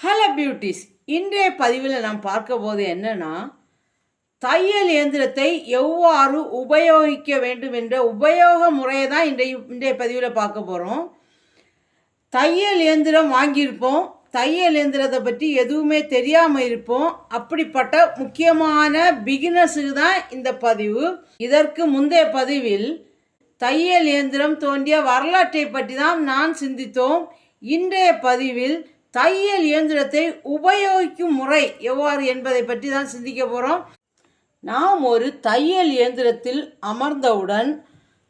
Hello beauties, இன்றைய பதிவில் நாம் பார்க்க போது என்னன்னா, தையல் இயந்திரத்தை எவ்வாறு உபயோகிக்க வேண்டும் என்ற உபயோக முறையை தான் இன்றைய பதிவில் பார்க்க போகிறோம். தையல் இயந்திரம் வாங்கியிருப்போம், தையல் இயந்திரத்தை பற்றி எதுவுமே தெரியாமல் இருப்போம். அப்படிப்பட்ட முக்கியமான பிகினர்ஸுக்கு தான் இந்த பதிவு. இதற்கு முந்தைய பதிவில் தையல் இயந்திரம் தோன்றிய வரலாற்றை பற்றி தான் நான் சிந்தித்தோம். இன்றைய பதிவில் தையல் இயந்திரத்தை உபயோகிக்கும் முறை எவ்வாறு என்பதை பற்றி தான் சிந்திக்க போகிறோம். நாம் ஒரு தையல் இயந்திரத்தில் அமர்ந்தவுடன்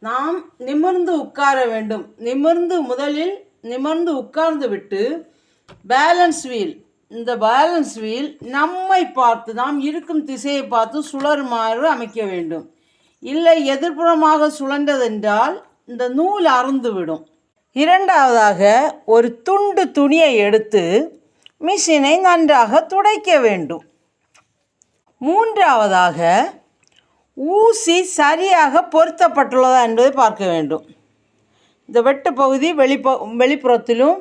நாம் நிமிர்ந்து உட்கார வேண்டும். முதலில் நிமிர்ந்து உட்கார்ந்து விட்டு இந்த பேலன்ஸ் வீல் நம்மை பார்த்து, நாம் இருக்கும் திசையை பார்த்து சுழறுமாறு அமைக்க வேண்டும். இல்லை எதிர்ப்புறமாக சுழன்றதென்றால் இந்த நூல் அறுந்துவிடும். இரண்டாவதாக, ஒரு துண்டு துணியை எடுத்து மிஷினை நன்றாக துடைக்க வேண்டும். மூன்றாவதாக, ஊசி சரியாக பொருத்தப்பட்டுள்ளதா என்பதை பார்க்க வேண்டும். இந்த வெட்டு பகுதி வெளிப்புறத்திலும்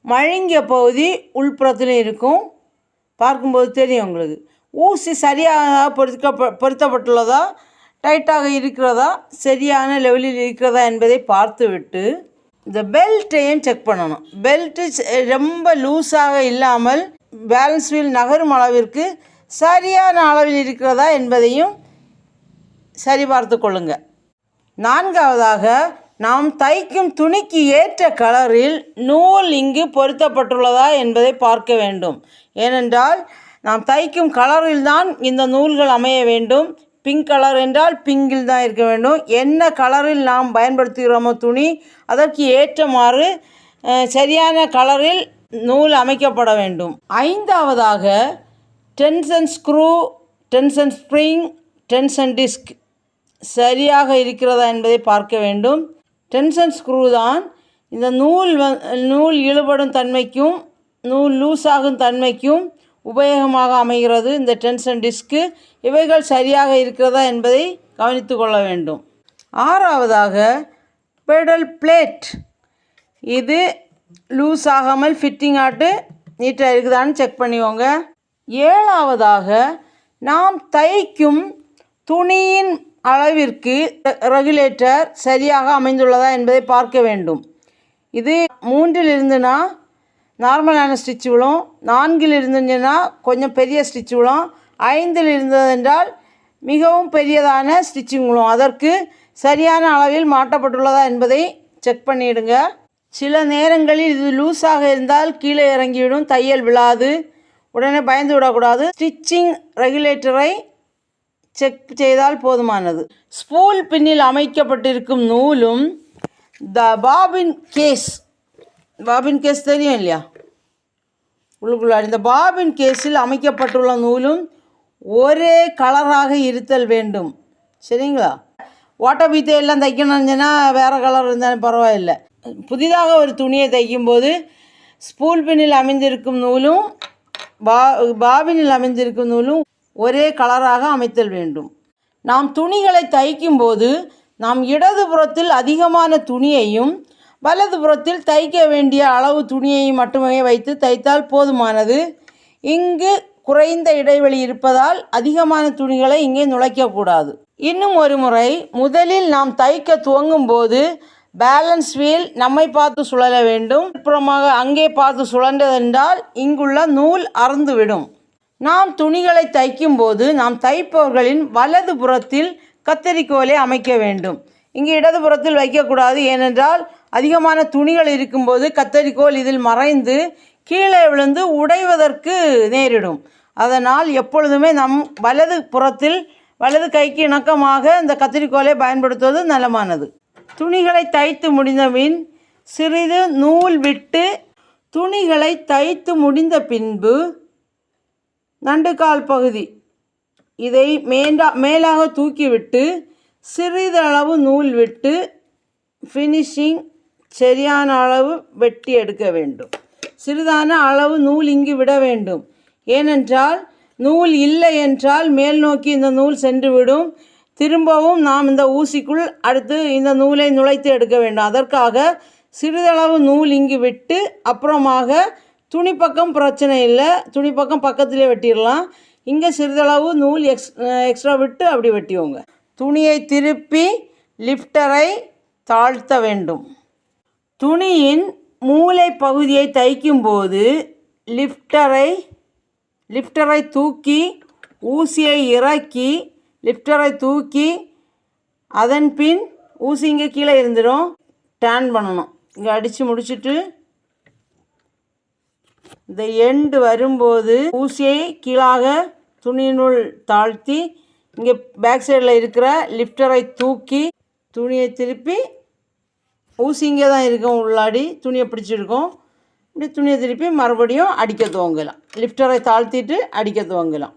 மழுங்கிய பகுதி உள்புறத்திலும் இருக்கும். பார்க்கும்போது தெரியும் உங்களுக்கு. ஊசி சரியாக பொருத்தப்பட்டுள்ளதா, டைட்டாக இருக்கிறதா, சரியான லெவலில் இருக்கிறதா என்பதை பார்த்துவிட்டு இந்த பெல்ட்டையும் செக் பண்ணணும். பெல்ட்டு ரொம்ப லூஸாக இல்லாமல் பேலன்ஸ் வீல் நகரும் அளவிற்கு சரியான அளவில் இருக்கிறதா என்பதையும் சரி பார்த்து கொள்ளுங்க. நான்காவதாக, நாம் தைக்கும் துணிக்கு ஏற்ற கலரில் நூல் இங்கு பொருத்தப்பட்டுள்ளதா என்பதை பார்க்க வேண்டும். ஏனென்றால் நாம் தைக்கும் கலரில் தான் இந்த நூல்கள் அமைய வேண்டும். பிங்க் கலர் என்றால் பிங்கில் தான் இருக்க வேண்டும். என்ன கலரில் நாம் பயன்படுத்துகிறோமோ துணி, அதற்கு ஏற்றமாறு சரியான கலரில் நூல் அமைக்கப்பட வேண்டும். ஐந்தாவதாக, tension screw, tension spring, tension disk சரியாக இருக்கிறதா என்பதை பார்க்க வேண்டும். டென்ஷன் ஸ்க்ரூ தான் இந்த நூல் இழுபடும் தன்மைக்கும் நூல் லூஸாகும் தன்மைக்கும் உபயோகமாக அமைகிறது. இந்த டென்ஷன் டிஸ்க்கு இவைகள் சரியாக இருக்கிறதா என்பதை கவனித்து கொள்ள வேண்டும். ஆறாவதாக, பெடல் பிளேட். இது லூஸ் ஆகாமல் ஃபிட்டிங் ஆட்டு நீட்டாக இருக்குதான்னு செக் பண்ணிக்கோங்க. ஏழாவதாக, நாம் தைக்கும் துணியின் அளவிற்கு ரெகுலேட்டர் சரியாக அமைந்துள்ளதா என்பதை பார்க்க வேண்டும். இது 3 இருந்துன்னா நார்மலான ஸ்டிச் விழும், 4 இருந்துச்சுன்னா கொஞ்சம் பெரிய ஸ்டிச் விழும், 5 இருந்ததென்றால் மிகவும் பெரியதான ஸ்டிச்சிங் விழும். அதற்கு சரியான அளவில் மாட்டப்பட்டுள்ளதா என்பதை செக் பண்ணிவிடுங்க. சில நேரங்களில் இது லூஸாக இருந்தால் கீழே இறங்கிவிடும், தையல் விழாது. உடனே பயந்து விடக்கூடாது. ஸ்டிச்சிங் ரெகுலேட்டரை செக் செய்தால் போதுமானது. ஸ்பூல் பின்னில் அமைக்கப்பட்டிருக்கும் நூலும் பாபின் கேஸ் தெரியும் இல்லையா, உள்ளுக்குள்ளாடி இந்த பாபின் கேஸில் அமைக்கப்பட்டுள்ள நூலும் ஒரே கலராக இருத்தல் வேண்டும். சரிங்களா? ஓட்ட பீத்தை எல்லாம் தைக்கணும்னா வேறு கலர் இருந்தாலும் பரவாயில்லை. புதிதாக ஒரு துணியை தைக்கும்போது ஸ்பூல் பின்னில் அமைந்திருக்கும் நூலும் பாபினில் அமைந்திருக்கும் நூலும் ஒரே கலராக அமைத்தல் வேண்டும். நாம் துணிகளை தைக்கும்போது நாம் இடதுபுறத்தில் அதிகமான துணியையும் வலதுபுறத்தில் தைக்க வேண்டிய அளவு துணியை மட்டுமே வைத்து தைத்தால் போதுமானது. இங்கு குறைந்த இடைவெளி இருப்பதால் அதிகமான துணிகளை இங்கே நுழைக்கக்கூடாது. இன்னும் ஒரு முறை, முதலில் நாம் தைக்க துவங்கும் போது பேலன்ஸ் வீல் நம்மை பார்த்து சுழல வேண்டும். அப்புறமாக அங்கே பார்த்து சுழன்றதென்றால் இங்குள்ள நூல் அறுந்துவிடும். நாம் துணிகளை தைக்கும்போது நாம் தைப்பவர்களின் வலது புறத்தில் கத்தரிக்கோலை அமைக்க வேண்டும். இங்கே இடதுபுறத்தில் வைக்கக்கூடாது. ஏனென்றால் அதிகமான துணிகள் இருக்கும்போது கத்தரிக்கோல் இதில் மறைந்து கீழே விழுந்து உடைவதற்கு நேரிடும். அதனால் எப்பொழுதுமே நம் வலது கைக்கு இணக்கமாக இந்த கத்தரிக்கோலை பயன்படுத்துவது நலமானது. துணிகளை தைத்து முடிந்தபின் சிறிது நூல் விட்டு துணிகளை தைத்து முடிந்த பின்பு நண்டுக்கால் பகுதி இதை மேலாக தூக்கிவிட்டு சிறிதளவு நூல் விட்டு ஃபினிஷிங் சரியான அளவு வெட்டி எடுக்க வேண்டும். சிறிதான அளவு நூல் இங்கு விட வேண்டும். ஏனென்றால் நூல் இல்லை என்றால் மேல் நோக்கி இந்த நூல் சென்றுவிடும். திரும்பவும் நாம் இந்த ஊசிக்குள் அடுத்து இந்த நூலை நுழைத்து எடுக்க வேண்டும். அதற்காக சிறிதளவு நூல் இங்கு விட்டு அப்புறமாக துணி பக்கம் பிரச்சனை இல்லை, துணி பக்கம் பக்கத்துலேயே வெட்டிடலாம். இங்கே சிறிதளவு நூல் எக்ஸ்ட்ரா விட்டு அப்படி வெட்டிவோங்க. துணியை திருப்பி லிஃப்டரை தாழ்த்த வேண்டும். துணியின் மூலை பகுதியை தைக்கும்போது லிஃப்டரை தூக்கி ஊசியை இறக்கி லிஃப்டரை தூக்கி அதன் பின் ஊசி இங்கே கீழே இருந்துடும், டேர்ன் பண்ணணும். இங்கே அடித்து முடிச்சுட்டு இந்த எண்டு வரும்போது ஊசியை கீழாக துணியினுள் தாழ்த்தி இங்கே பேக் சைடில் இருக்கிற லிஃப்டரை தூக்கி துணியை திருப்பி ஊசி இங்கே தான் இருக்கும், உள்ளாடி துணியை பிடிச்சிருக்கோம். இப்படி துணியை திருப்பி மறுபடியும் அடிக்க துவங்கலாம். லிஃப்டரை தாழ்த்திட்டு அடிக்க துவங்கலாம்.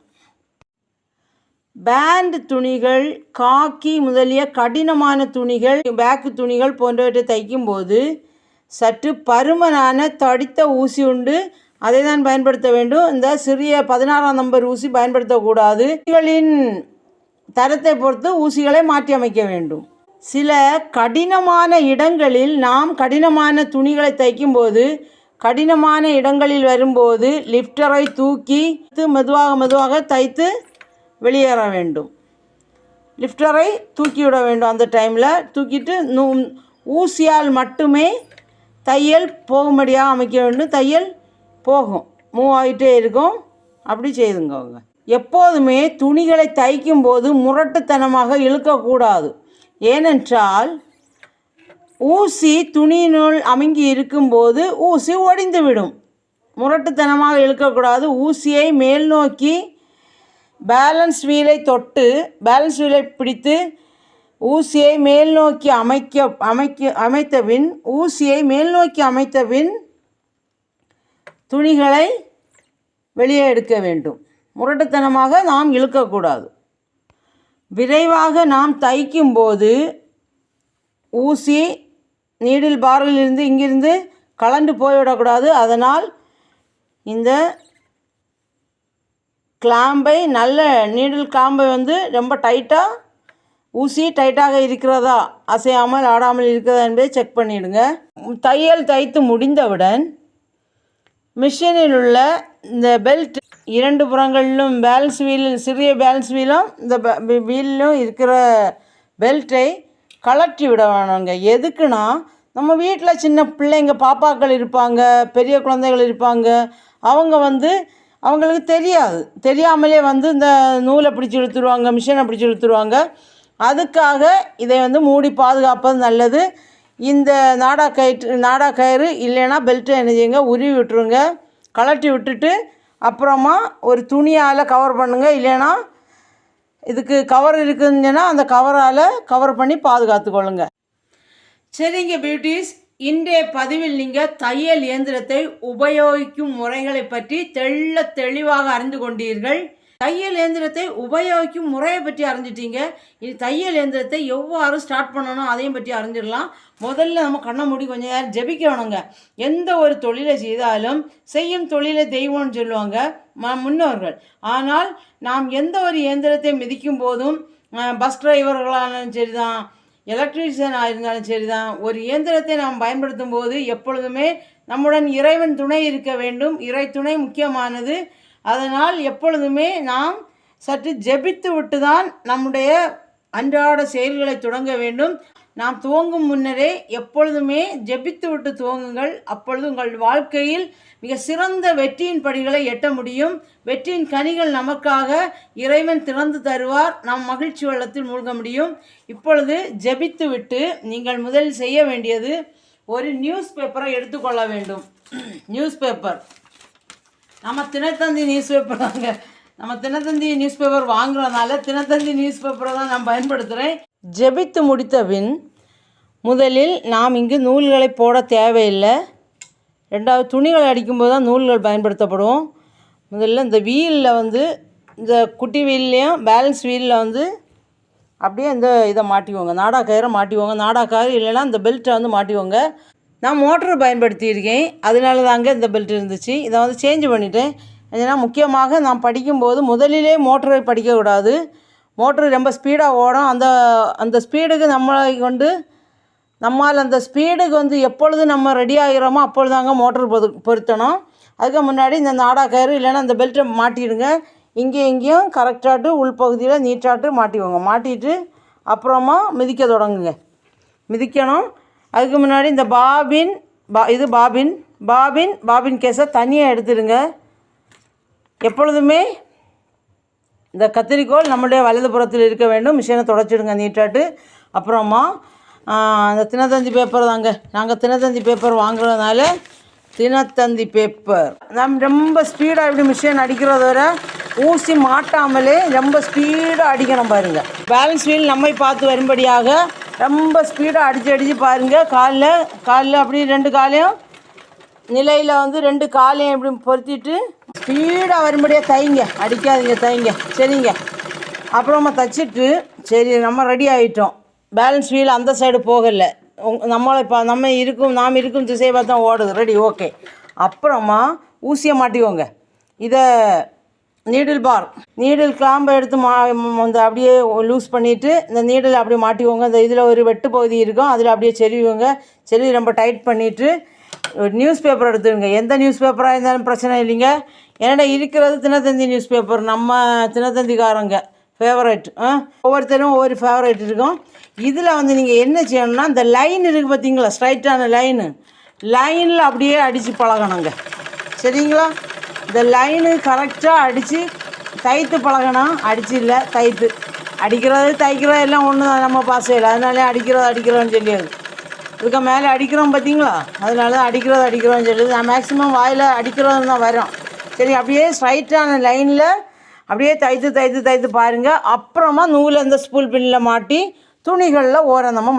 பேண்ட் துணிகள், காக்கி முதலிய கடினமான துணிகள், பேக்கு துணிகள் போன்றவற்றை தைக்கும்போது சற்று பருமனான தடித்த ஊசி உண்டு, அதை தான் பயன்படுத்த வேண்டும். இந்த சிறிய 16ஆம் நம்பர் ஊசி பயன்படுத்தக்கூடாது. ஊசிகளின் தரத்தை பொறுத்து ஊசிகளை மாற்றி அமைக்க வேண்டும். சில கடினமான இடங்களில் நாம் கடினமான துணிகளை தைக்கும்போது கடினமான இடங்களில் வரும்போது லிஃப்டரை தூக்கி மெதுவாக தைத்து வெளியேற வேண்டும். லிஃப்டரை தூக்கிவிட வேண்டும். அந்த டைமில் தூக்கிட்டு ஊசியால் மட்டுமே தையல் போகும்படியாக அமைக்க வேண்டும். தையல் போகும், மூவ் ஆகிட்டே இருக்கும். அப்படி செய்துங்க. எப்போதுமே துணிகளை தைக்கும்போது முரட்டுத்தனமாக இழுக்கக்கூடாது. ஏனென்றால் ஊசி துணியினுள் அமுங்கி இருக்கும்போது ஊசி ஒடிந்து விடும். முரட்டுத்தனமாக இழுக்கக்கூடாது. ஊசியை மேல் நோக்கி பேலன்ஸ் வீலை பிடித்து ஊசியை மேல் நோக்கி அமைத்த பின் துணிகளை வெளியே எடுக்க வேண்டும். முரட்டுத்தனமாக நாம் இழுக்கக்கூடாது. விரைவாக நாம் தைக்கும்போது ஊசி நீடில் பாரிலிருந்து இங்கிருந்து கலண்டு போய்விடக்கூடாது. அதனால் இந்த கிளாம்பை நீடில் கிளாம்பை ரொம்ப டைட்டாக, ஊசி டைட்டாக இருக்கிறதா, அசையாமல் ஆடாமல் இருக்கிறதா என்பதை செக் பண்ணிவிடுங்க. தையல் தைத்து முடிந்தவுடன் மிஷினில் உள்ள இந்த பெல்ட் 2 புறங்களிலும் சிறிய பேலன்ஸ் வீலும் இந்த வீலிலும் இருக்கிற பெல்ட்டை கலற்றி விட வேணுங்க. எதுக்குன்னா, நம்ம வீட்டில் சின்ன பிள்ளைங்க, பாப்பாக்கள் இருப்பாங்க, பெரிய குழந்தைகள் இருப்பாங்க. அவங்களுக்கு தெரியாமலே இந்த நூலை பிடிச்சி இழுத்துருவாங்க, மிஷினை பிடிச்சி இழுத்துருவாங்க. அதுக்காக இதை மூடி பாதுகாப்பது நல்லது. இந்த நாடா கயிறு இல்லைன்னா பெல்ட்டை என்ன செய்யுங்க, உருவி விட்டுருங்க. கலட்டி விட்டுட்டு அப்புறமா ஒரு துணியால் கவர் பண்ணுங்கள். இல்லைன்னா இதுக்கு கவர் இருக்குதுன்னா அந்த கவரால் கவர் பண்ணி பாதுகாத்துக்கொள்ளுங்க. சரிங்க பியூட்டிஸ், இன்றைய பதிவில் நீங்கள் தையல் இயந்திரத்தை உபயோகிக்கும் முறைகளை பற்றி தெளிவாக அறிந்து கொண்டீர்கள். தையல் இயந்திரத்தை உபயோகிக்கும் முறையை பற்றி அறிஞ்சிட்டீங்க. இது தையல் இயந்திரத்தை எவ்வாறு ஸ்டார்ட் பண்ணணும் அதையும் பற்றி அறிஞ்சிடலாம். முதல்ல நம்ம கண்ணை மூடி கொஞ்சம் நேரம் ஜெபிக்கணுங்க. எந்த ஒரு தொழிலை செய்தாலும் செய்யும் தொழிலை தெய்வம்னு சொல்லுவாங்க முன்னோர்கள். ஆனால் நாம் எந்த ஒரு இயந்திரத்தை மிதிக்கும் போதும் பஸ் டிரைவர்களானாலும் சரி தான், எலக்ட்ரீஷியனாக இருந்தாலும் சரி தான், ஒரு இயந்திரத்தை நாம் பயன்படுத்தும் போது எப்பொழுதுமே நம்முடன் இறைவன் துணை இருக்க வேண்டும். இறை துணை முக்கியமானது. அதனால் எப்பொழுதுமே நாம் சற்று ஜெபித்து விட்டு தான் நம்முடைய அன்றாட செயல்களை தொடங்க வேண்டும். நாம் துவங்கும் முன்னரே எப்பொழுதுமே ஜெபித்து விட்டு துவங்குங்கள். அப்பொழுது உங்கள் வாழ்க்கையில் மிக சிறந்த வெற்றியின் படிகளை எட்ட முடியும். வெற்றியின் கனிகள் நமக்காக இறைவன் திறந்து தருவார். நாம் மகிழ்ச்சி வெள்ளத்தில் மூழ்க முடியும். இப்பொழுது ஜெபித்து விட்டு நீங்கள் முதலில் செய்ய வேண்டியது ஒரு நியூஸ் பேப்பரை எடுத்துக்கொள்ள வேண்டும். நியூஸ் பேப்பர் நம்ம தினத்தந்தி நியூஸ் பேப்பர் தாங்க. நம்ம தினத்தந்தி நியூஸ் பேப்பர் வாங்குறதுனால தினத்தந்தி நியூஸ் பேப்பரை தான் நான் பயன்படுத்துகிறேன். ஜெபித்து முடித்த பின் முதலில் நாம் இங்கு நூல்களை போட தேவையில்லை. ரெண்டாவது துணிகளை அடிக்கும்போது தான் நூல்கள் பயன்படுத்தப்படும். முதல்ல இந்த வீலில் இந்த குட்டி வீல்லையும் பேலன்ஸ் வீலில் அப்படியே இதை மாட்டிவோங்க, நாடா கயிறை மாட்டிவோங்க. நாடா கயிறு இல்லைன்னா இந்த பெல்ட்டை மாட்டிவோங்க. நான் மோட்டர் பயன்படுத்தியிருக்கேன், அதனால தாங்க இந்த பெல்ட் இருந்துச்சு. இதை சேஞ்ச் பண்ணிட்டேன். ஏன்னா முக்கியமாக நான் படிக்கும்போது முதலிலே மோட்டரை படிக்கக்கூடாது. மோட்ரு ரொம்ப ஸ்பீடாக ஓடும். அந்த ஸ்பீடுக்கு நம்மால் அந்த ஸ்பீடுக்கு எப்பொழுது நம்ம ரெடி ஆகிறோமோ அப்பொழுதாங்க மோட்டர் பொருத்தணும். அதுக்கு முன்னாடி இந்த நாடா கயிறு இல்லைன்னா அந்த பெல்ட்டை மாட்டிடுங்க. இங்கேயும் கரெக்டாட்டு உள்பகுதியில் நீட்டாட்டு மாட்டிக்கோங்க. மாட்டிட்டு அப்புறமா மிதிக்க தொடங்குங்க. மிதிக்கணும். அதுக்கு முன்னாடி இந்த இது பாபின் கேஸை தனியாக எடுத்துடுங்க. எப்பொழுதுமே இந்த கத்திரிக்கோல் நம்முடைய வலதுபுறத்தில் இருக்க வேண்டும். மிஷினை தொடச்சிடுங்க நீட்டாட்டு. அப்புறமா அந்த தினத்தந்தி பேப்பர் தாங்க, நாங்கள் தினத்தந்தி பேப்பர் வாங்குறதுனால தினத்தந்தி பேப்பர் ரொம்ப ஸ்பீடாக இப்படி மிஷின் அடிக்கிறத வர ஊசி மாட்டாமலே ரொம்ப ஸ்பீடாக அடிக்கணும் பாருங்கள். பேலன்ஸ் வீல் நம்மை பார்த்து வரும்படியாக ரொம்ப ஸ்பீடாக அடித்து பாருங்கள். காலில் அப்படி 2 காலையும் நிலையில் வந்து 2 காலையும் இப்படி பொருத்திட்டு ஸ்பீடாக வரும்படியாக தைங்க. அடிக்காதீங்க, தைங்க. சரிங்க. அப்புறமா தைச்சிட்டு சரி நம்ம ரெடி ஆகிட்டோம். பேலன்ஸ் வீல் அந்த சைடு போகலை. நாம் இருக்கும் திசையை பார்த்து தான் ஓடுது. Ready, okay. அப்புறமா ஊசியை மாட்டிக்கோங்க. இதை நீடில் கிளாம்பை எடுத்து வந்து அப்படியே லூஸ் பண்ணிவிட்டு இந்த நீடில் அப்படியே மாட்டிக்கோங்க. இந்த இதில் ஒரு வெட்டு பகுதி இருக்கும், அதில் அப்படியே செருவிங்க. செருவி ரொம்ப டைட் பண்ணிவிட்டு ஒரு நியூஸ் பேப்பர் எடுத்துடுங்க. எந்த நியூஸ் பேப்பராக இருந்தாலும் பிரச்சனை இல்லைங்க. என்னடா இருக்கிறது தினத்தந்தி நியூஸ் பேப்பர், நம்ம தினத்தந்திக்காரங்க ஃபேவரட். ஒவ்வொருத்தரும் ஒவ்வொரு ஃபேவரட் இருக்கும். இதில் வந்து நீங்கள் என்ன செய்யணும்னா இந்த லைன் இருக்குது பார்த்தீங்களா, ஸ்ட்ரைட்டான லைனில் அப்படியே அடித்து பழகணுங்க. சரிங்களா? இந்த லைனு கரெக்டாக அடித்து தைத்து பழகணும். அடித்து இல்லை, தைத்து. தைக்கிறது எல்லாம் ஒன்று தான் நம்ம பாசையில். அதனாலே அடிக்கிறோன்னு சொல்லியாது. இதுக்கு மேலே அடிக்கிறோம் பார்த்தீங்களா, அதனால தான் அடிக்கிறோன்னு சொல்லியது. நான் மேக்ஸிமம் வாயில் அடிக்கிறோன்னு தான் வரும். சரி, அப்படியே ஸ்ட்ரைட்டான லைனில் அப்படியே தைத்து பாருங்கள். அப்புறமா நூலை இந்த ஸ்பூல் பின்னில் மாட்டி துணிகளில் ஓரந்தமாக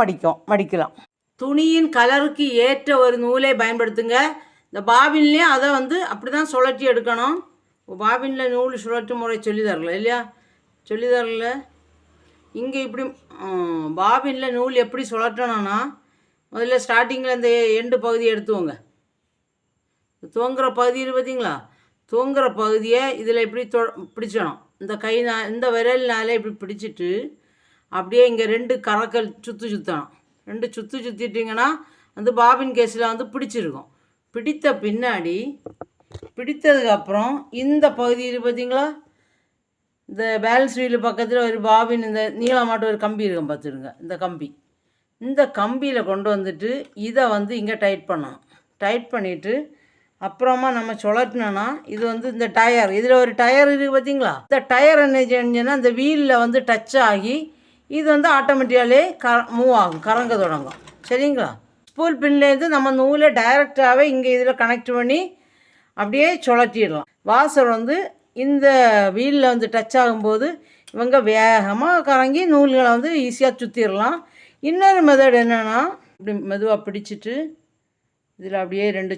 மடிக்கலாம். துணியின் கலருக்கு ஏற்ற ஒரு நூலை பயன்படுத்துங்க. இந்த பாபின்லேயும் அதை வந்து அப்படி தான் சுழற்றி எடுக்கணும். பாபினில் நூல் சுழற்று முறை சொல்லித்தரல. இங்கே இப்படி பாபினில் நூல் எப்படி சுழற்றணும்னா முதல்ல ஸ்டார்டிங்கில் இந்த எண்டு பகுதியை எடுத்துவோங்க. துவங்குற பகுதி இருக்குது பார்த்தீங்களா, துவங்குற பகுதியை இதில் இப்படி பிடிச்சணும். இந்த விரல்னால இப்படி பிடிச்சிட்டு அப்படியே இங்கே 2 கரக்கல் சுற்றணும். 2 சுற்றிட்டிங்கன்னா வந்து பாபின் கேஸில் வந்து பிடிச்சிருக்கும். பிடித்த பின்னாடி பிடித்ததுக்கப்புறம் இந்த பகுதி இருக்குது பார்த்தீங்களா, இந்த பேலன்ஸ் வீல் பக்கத்தில் ஒரு பாபின் இந்த நீளமாட்ட ஒரு கம்பி இருக்கும் பார்த்துருங்க. இந்த கம்பியில் கொண்டு வந்துட்டு இதை வந்து இங்கே டைட் பண்ணிவிட்டு அப்புறமா நம்ம சுழட்டினோன்னா இது வந்து இந்த டயர், இதில் ஒரு டயர் இருக்குது பார்த்தீங்களா, இந்த டயர் என்ன செஞ்சோன்னா இந்த வீலில் வந்து டச் ஆகி இது வந்து ஆட்டோமேட்டிக்காலே மூவ் ஆகும், கறங்க தொடங்கும். சரிங்களா? ஸ்பூல் பின்லேருந்து நம்ம நூலை டைரெக்டாகவே இங்கே இதில் கனெக்ட் பண்ணி அப்படியே சுழட்டிடலாம். வாசர் வந்து இந்த வீலில் வந்து டச் ஆகும்போது இவங்க வேகமாக கறங்கி நூல்களை வந்து ஈஸியாக சுற்றிடலாம். இன்னொரு மெத்தட் என்னென்னா இப்படி மெதுவாக பிடிச்சிட்டு இதில் அப்படியே 2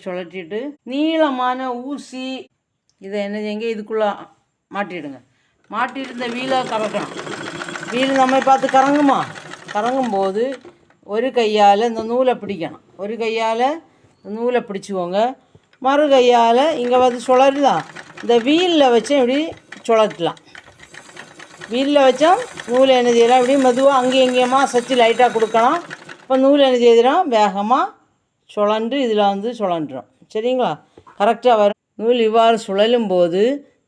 சுழட்டிட்டு நீளமான ஊசி இதை என்ன செய்யுங்க இதுக்குள்ளே மாட்டிடுங்க. மாட்டிட்டு இந்த வீலை கறக்கணும். வீல் நம்ம பார்த்து கறங்கும்போது ஒரு கையால் இந்த நூலை பிடிக்கணும். ஒரு கையால் நூலை பிடிச்சிக்கோங்க. மறு கையால் இங்கே வந்து சுழறலாம். இந்த வீலில் வச்சு இப்படி சுழட்டலாம். வீலில் வச்சோம் நூலை என்ன செய்யலாம், இப்படி மெதுவாக அங்கேயும் இங்கேயுமா அசைச்சு லைட்டாக கொடுக்கணும். இப்போ நூல் என்ன செய்திடும், வேகமாக சுழன்று இதில் வந்து சுழன்றுடும். சரிங்களா? கரெக்டாக வரும். நூல் இவ்வாறு சுழலும் போது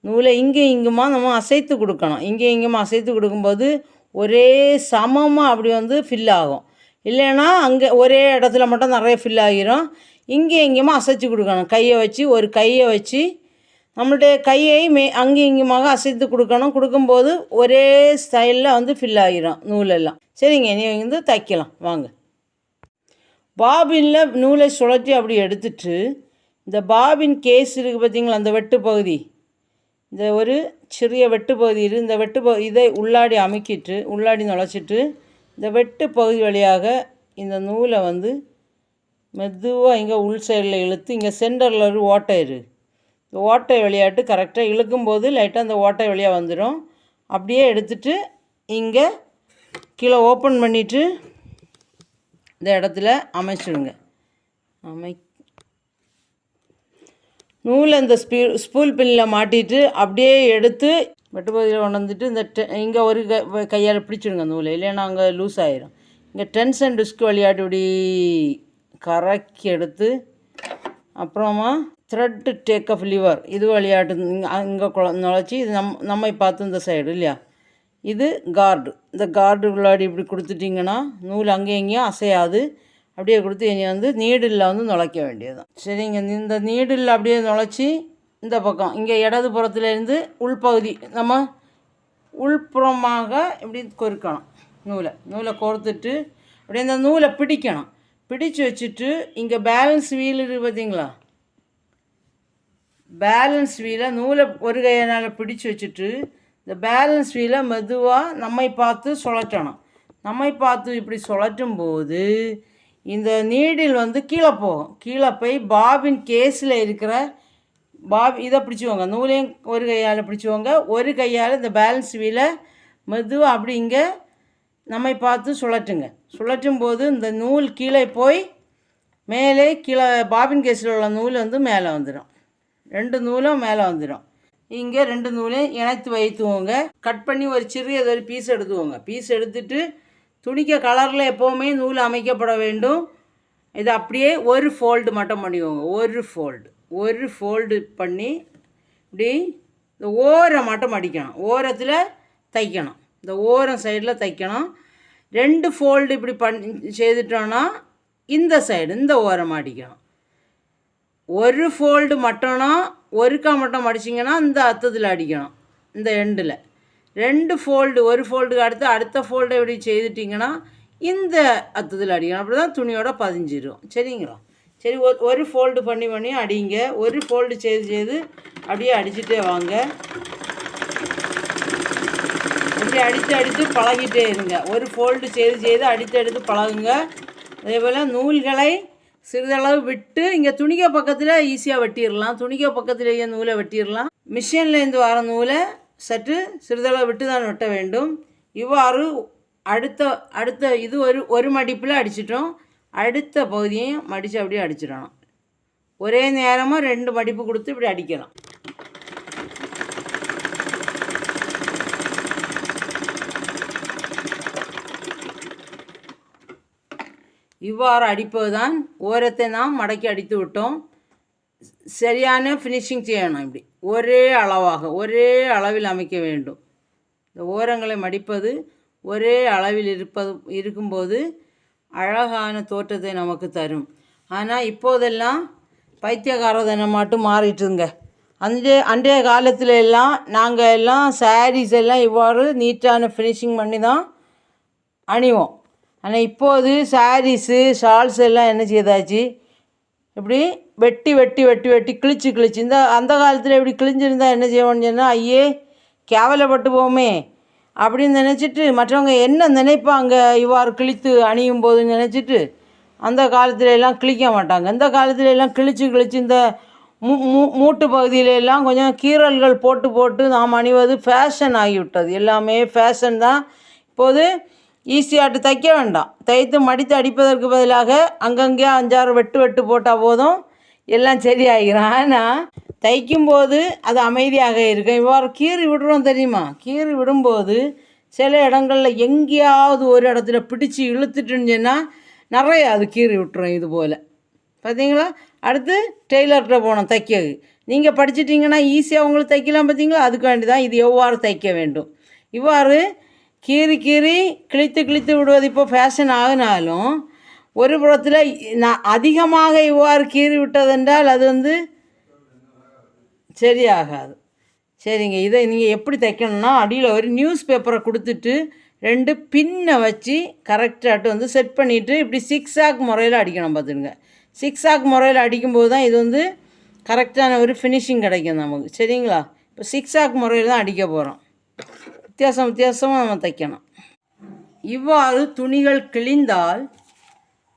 நூலை இங்கேயுமா நம்ம அசைத்து கொடுக்கணும். இங்கேயுமா அசைத்து கொடுக்கும்போது ஒரே சமமாக அப்படி வந்து ஃபில் ஆகும். இல்லைன்னா அங்கே ஒரே இடத்துல மட்டும் நிறைய ஃபில் ஆகிரும். இங்கேயுமா அசைச்சு கொடுக்கணும். ஒரு கையை வச்சு நம்மளுடைய கையை அங்கேயும் இங்குமாக அசைத்து கொடுக்கும்போது ஒரே ஸ்டைலில் வந்து ஃபில் ஆகிரும் நூலெல்லாம். சரிங்க, நீ வந்து தைக்கலாம் வாங்க. பாபினில் நூலை சுழற்றி அப்படி எடுத்துட்டு இந்த பாபின் கேஸ் இருக்குது பார்த்தீங்களா, அந்த வெட்டு பகுதி, இந்த ஒரு சிறிய வெட்டு பகுதி இருக்குது. இந்த இதை உள்ளாடி நுழைச்சிட்டு இந்த வெட்டு பகுதி வழியாக இந்த நூலை வந்து மெதுவாக இங்கே உள் சைடில் இழுத்து இங்கே சென்டரில் ஒரு ஓட்டை இருக்குது. இந்த ஓட்டை விளையாட்டு கரெக்டாக இழுக்கும்போது லைட்டாக அந்த ஓட்டை வழியாக வந்துடும். அப்படியே எடுத்துட்டு இங்கே கீழே ஓப்பன் பண்ணிவிட்டு இந்த இடத்துல அமைச்சிடுங்க. நூலை இந்த ஸ்பூல் பின்னில் மாட்டிட்டு அப்படியே எடுத்து வெட்டுப்பகுதியில் கொண்டு வந்துட்டு இந்த இங்கே ஒரு கையால் பிடிச்சிடுங்க நூலை, இல்லைன்னா அங்கே லூஸ் ஆகிடும். இங்கே டென்ஷன் டிஸ்க் விளையாட்டு இப்படி கறக்கி எடுத்து அப்புறமா த்ரெட் டேக் ஆஃப் லிவர் இது விளையாட்டு இங்கே நுழைச்சி இது நம்மை பார்த்து இந்த சைடு இல்லையா, இது கார்டு. இந்த கார்டு விளையாடி இப்படி கொடுத்துட்டிங்கன்னா நூல் அங்கேயும் இங்கேயும் அசையாது. அப்படியே கொடுத்து இனி வந்து நீடில் வந்து நுழைக்க வேண்டியது தான். சரிங்க, இந்த நீடில் அப்படியே நுழைச்சி இந்த பக்கம் இங்கே இடது புறத்துலேருந்து உள்பகுதி நம்ம உள்புறமாக இப்படி கொறுக்கணும். நூலை கோர்த்துட்டு அப்படியே இந்த நூலை பிடிக்கணும். பிடிச்சு வச்சுட்டு இங்கே பேலன்ஸ் வீல் இருக்குது பார்த்தீங்களா, பேலன்ஸ் வீலை நூலை ஒரு கையினால் பிடிச்சு வச்சுட்டு இந்த பேலன்ஸ் வீலை மெதுவாக நம்மை பார்த்து சுழற்றணும். நம்மை பார்த்து இப்படி சுழற்றும் போது இந்த நீடில் வந்து கீழே போகும். கீழே போய் பாபின் கேஸில் இருக்கிற இதை பிடிச்சிவோங்க. நூலையும் ஒரு கையால் பிடிச்சிவோங்க, ஒரு கையால் இந்த பேலன்ஸ் வீலை மெதுவாக அப்படி இங்கே நம்மை பார்த்து சுழற்றுங்க. சுழற்றும் போது இந்த நூல் கீழே போய் மேலே கீழே பாபின் கேஸில் உள்ள நூல் வந்து மேலே வந்துடும். 2 நூலும் மேலே வந்துடும். இங்கே 2 நூலையும் இணைத்து வைத்துவோங்க. கட் பண்ணி ஒரு சிறியதொரு பீஸ் எடுத்துவோங்க. பீஸ் எடுத்துட்டு துணிக்க கலரில் எப்போவுமே நூல் அமைக்கப்பட வேண்டும். இது அப்படியே ஒரு ஃபோல்டு மட்டும் பண்ணிக்கோங்க. ஒரு ஃபோல்டு பண்ணி இப்படி இந்த ஓரம் மட்டும் அடிக்கணும். ஓரத்தில் தைக்கணும். இந்த ஓரம் சைடில் தைக்கணும். 2 ஃபோல்டு இப்படி செய்துட்டோன்னா இந்த சைடு இந்த ஓரம் அடிக்கணும். ஒரு ஃபோல்டு மட்டும்னா ஒருக்கா மட்டும் அடிச்சிங்கன்னா இந்த அர்த்தத்தில் அடிக்கணும். இந்த எண்டில் 2 ஃபோல்டு, ஒரு ஃபோல்டுக்கு அடுத்த ஃபோல்டை இப்படி செய்துட்டிங்கன்னா இந்த அர்த்தத்தில் அடிக்கணும். அப்படி தான் துணியோட பதிஞ்சிடும். சரிங்களா? சரி, ஒரு ஃபோல்டு பண்ணி அடிங்க. ஒரு ஃபோல்டு செய்து அப்படியே அடிச்சுட்டே வாங்க. இப்படி அடித்து பழகிட்டே இருங்க. ஒரு ஃபோல்டு செய்து அடித்து பழகுங்க. அதே போல் நூல்களை சிறிதளவு விட்டு இங்கே துணிக்க பக்கத்தில் ஈஸியாக வெட்டிடலாம். துணிக்க பக்கத்திலேயே நூலை வெட்டிடலாம். மிஷின்லேருந்து வர நூலை சற்று சிறிதளவு விட்டு தான் வெட்ட வேண்டும். இவ்வாறு அடுத்த இது ஒரு மடிப்பில் அடிச்சிட்டோம். அடுத்த பகுதியையும் மடித்து அப்படியே அடிச்சிடணும். ஒரே நேரமாக 2 மடிப்பு கொடுத்து இப்படி அடிக்கலாம். இவ்வாறு அடிப்பது தான் ஓரத்தை நாம் மடக்கி அடித்து விட்டோம். சரியான ஃபினிஷிங் செய்யணும். இப்படி ஒரே அளவில் அமைக்க வேண்டும். இந்த ஓரங்களை மடிப்பது ஒரே அளவில் இருக்கும்போது அழகான தோற்றத்தை நமக்கு தரும். ஆனால் இப்போதெல்லாம் பைத்தியக்காரதனை மட்டும் மாறிட்டுங்க. அன்றைய காலத்தில் எல்லாம் நாங்கள் எல்லாம் சாரீஸ் எல்லாம் இவ்வாறு நீட்டான ஃபினிஷிங் பண்ணி தான் அணிவோம். ஆனால் இப்போது சாரீஸு ஷால்ஸ் எல்லாம் என்ன செய்தாச்சு, இப்படி வெட்டி கிழிச்சு அந்த காலத்தில் இப்படி கிழிஞ்சிருந்தால் என்ன செய்வோம்னு சொன்னால், ஐயே கேவலப்பட்டு போமே அப்படின்னு நினச்சிட்டு மற்றவங்க என்ன நினைப்பாங்க இவ்வாறு கிழித்து அணியும் போதுன்னு நினச்சிட்டு அந்த காலத்துல எல்லாம் கிழிக்க மாட்டாங்க. இந்த காலத்துல எல்லாம் கிழிச்சு இந்த மூட்டு பகுதியிலெல்லாம் கொஞ்சம் கீறல்கள் போட்டு நாம் அணிவது ஃபேஷன் ஆகிவிட்டது. எல்லாமே ஃபேஷன் தான். இப்போது ஈஸியாட்டு தைக்க வேண்டாம். தைத்து மடித்து அடிப்பதற்கு பதிலாக அங்கங்கே 5-6 வெட்டு போட்டால் போதும், எல்லாம் சரியாகிடும். ஆனால் தைக்கும்போது அது அமைதியாக இருக்கும். இவ்வாறு கீறி விடுறோம் தெரியுமா? கீறி விடும்போது சில இடங்களில் எங்கேயாவது ஒரு இடத்துல பிடிச்சி இழுத்துட்டுன்னு சொன்னால் நிறைய அது கீறி விட்டுரும். இது போல் பார்த்தீங்களா? அடுத்து டெய்லர்கிட்ட போனோம் தைக்கிறது. நீங்கள் படிச்சிட்டிங்கன்னா ஈஸியாக உங்களுக்கு தைக்கலாம். பார்த்தீங்களா? அதுக்கு வேண்டி தான் இது எவ்வாறு தைக்க வேண்டும். இவ்வாறு கீறி கிழித்து விடுவது இப்போ ஃபேஷன் ஆகினாலும் ஒரு புறத்தில் அதிகமாக இவ்வாறு கீறி விட்டதென்றால் அது வந்து சரியாகாது. சரிங்க, இதை நீங்கள் எப்படி தைக்கணும்னா அடியில் ஒரு நியூஸ் பேப்பரை கொடுத்துட்டு 2 பின்னை வச்சு கரெக்டாகிட்டு வந்து செட் பண்ணிவிட்டு இப்படி சிக்ஸாக் முறையில் அடிக்கணும். பார்த்துடுங்க, சிக்ஸாக் முறையில் அடிக்கும்போது தான் இது வந்து கரெக்டான ஒரு ஃபினிஷிங் கிடைக்கும் நமக்கு. சரிங்களா? இப்போ சிக்ஸாக் முறையில் தான் அடிக்க போகிறோம். வித்தியாசமாக நம்ம தைக்கணும். இவ்வாறு துணிகள் கிழிந்தால்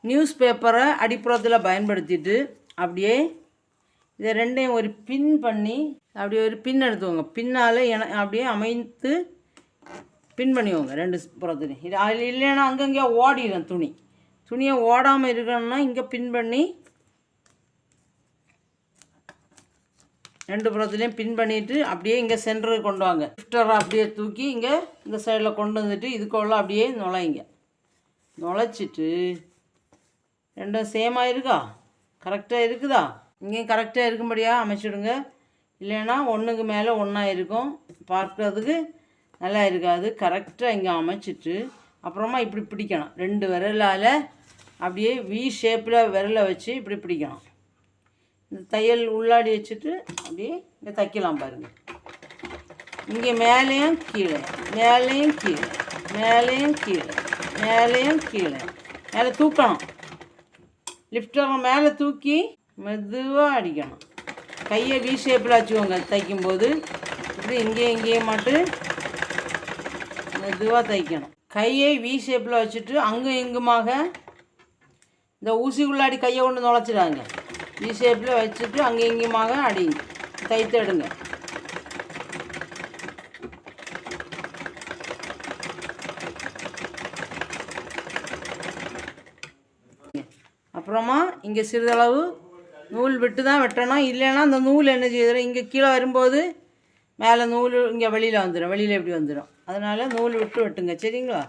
நியூஸ் பேப்பரை அடிப்புறத்தில் பயன்படுத்திட்டு அப்படியே இதை 2ஐயும் ஒரு பின் பண்ணி அப்படியே ஒரு பின் எடுத்துவோங்க. பின்னால் அப்படியே அமைத்து பின் பண்ணிவோங்க 2 புறத்துலையும். இது அதில் இல்லைன்னா அங்கங்கே ஓடிடும். துணியை ஓடாமல் இருக்கணும்னா இங்கே பின் பண்ணி 2 புறத்துலேயும் பின் பண்ணிவிட்டு அப்படியே இங்கே சென்டருக்கு கொண்டு வாங்க. லிஃப்டரை அப்படியே தூக்கி இங்கே இந்த சைடில் கொண்டு வந்துட்டு இதுக்குள்ள அப்படியே நுழைங்க. நுழைச்சிட்டு 2 சேமாக இருக்கா? கரெக்டாக இருக்குதா? இங்கேயும் கரெக்டாக இருக்கும்படியாக அமைச்சிடுங்க. இல்லைன்னா ஒன்றுக்கு மேலே ஒன்றா இருக்கும், பார்க்குறதுக்கு நல்லா இருக்காது. கரெக்டாக இங்கே அமைச்சிட்டு அப்புறமா இப்படி பிடிக்கணும். 2 விரலால் அப்படியே வி ஷேப்பில் விரலை வச்சு இப்படி பிடிக்கணும். இந்த தையல் உள்ளாடி வச்சுட்டு அப்படியே இங்கே தைக்கலாம் பாருங்கள். இங்கே மேலேயும் கீழே, மேலேயும் கீழே, மேலேயும் கீழே, மேலேயும் கீழே, மேலே தூக்கணும். லிஃப்டரை மேலே தூக்கி மெதுவாக அடிக்கணும். கையை வி ஷேப்பில் வச்சுக்கோங்க தைக்கும்போது. இப்படி இங்கேயே மட்டும் மெதுவாக தைக்கணும். கையை வி ஷேப்பில் வச்சுட்டு அங்கும் இங்குமாக இந்த ஊசிக்குள்ளாடி கையை கொண்டு நுழைச்சிடாங்க. வி ஷேப்பில் வச்சுட்டு அங்கே இங்குமாக அடிங்க, தைத்து எடுங்க. அப்புறமா இங்கே சிறிதளவு நூல் விட்டு தான் வெட்டணும். இல்லைன்னா அந்த நூல் என்ன செய்யுது, இங்கே கீழே வரும்போது மேலே நூல் இங்கே வெளியில் வந்துடும், வெளியில் எப்படி வந்துடும். அதனால் நூல் விட்டு வெட்டுங்க, சரிங்களா?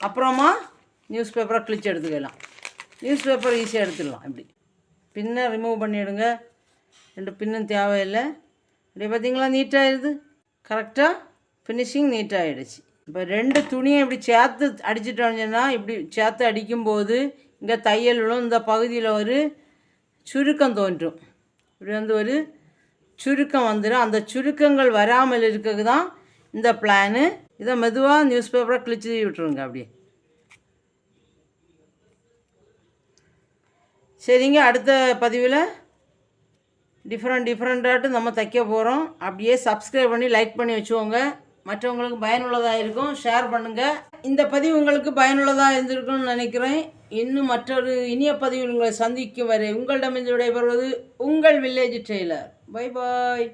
அப்புறமா நியூஸ் பேப்பரை கிழிச்சு எடுத்துக்கலாம். நியூஸ் பேப்பர் ஈஸியாக எடுத்துடலாம். இப்படி பின்னை ரிமூவ் பண்ணிவிடுங்க. 2 பின்னும் தேவையில்லை. இப்படி பார்த்திங்களா, நீட்டாகிடுது. கரெக்டாக ஃபினிஷிங் நீட்டாகிடுச்சு. இப்போ 2 துணியை இப்படி சேர்த்து அடிச்சிட்டோம்னா, இப்படி சேர்த்து அடிக்கும்போது இங்கே தையல் விழும். இந்த பகுதியில் ஒரு சுருக்கம் தோன்றும். இப்படி ஒரு சுருக்கம் வந்துடும். அந்த சுருக்கங்கள் வராமல் இருக்கிறது தான் இந்த பிளானு. இதை மெதுவாக நியூஸ் பேப்பரை கிழிச்சு விட்டுருங்க அப்படியே. சரிங்க, அடுத்த பதிவில் டிஃப்ரெண்ட்டாட்டு நம்ம தைக்க போகிறோம். அப்படியே சப்ஸ்கிரைப் பண்ணி லைக் பண்ணி வச்சுக்கோங்க. மற்றவங்களுக்கு பயனுள்ளதாக இருக்கும், ஷேர் பண்ணுங்கள். இந்த பதிவு உங்களுக்கு பயனுள்ளதாக இருந்திருக்கும்னு நினைக்கிறேன். இன்னும் மற்றொரு இனிய பதிவில் உங்களை சந்திக்கும் வரை உங்களிடமிருந்து விடைபெறுவது உங்கள் village tailor. Bye bye.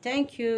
Thank you.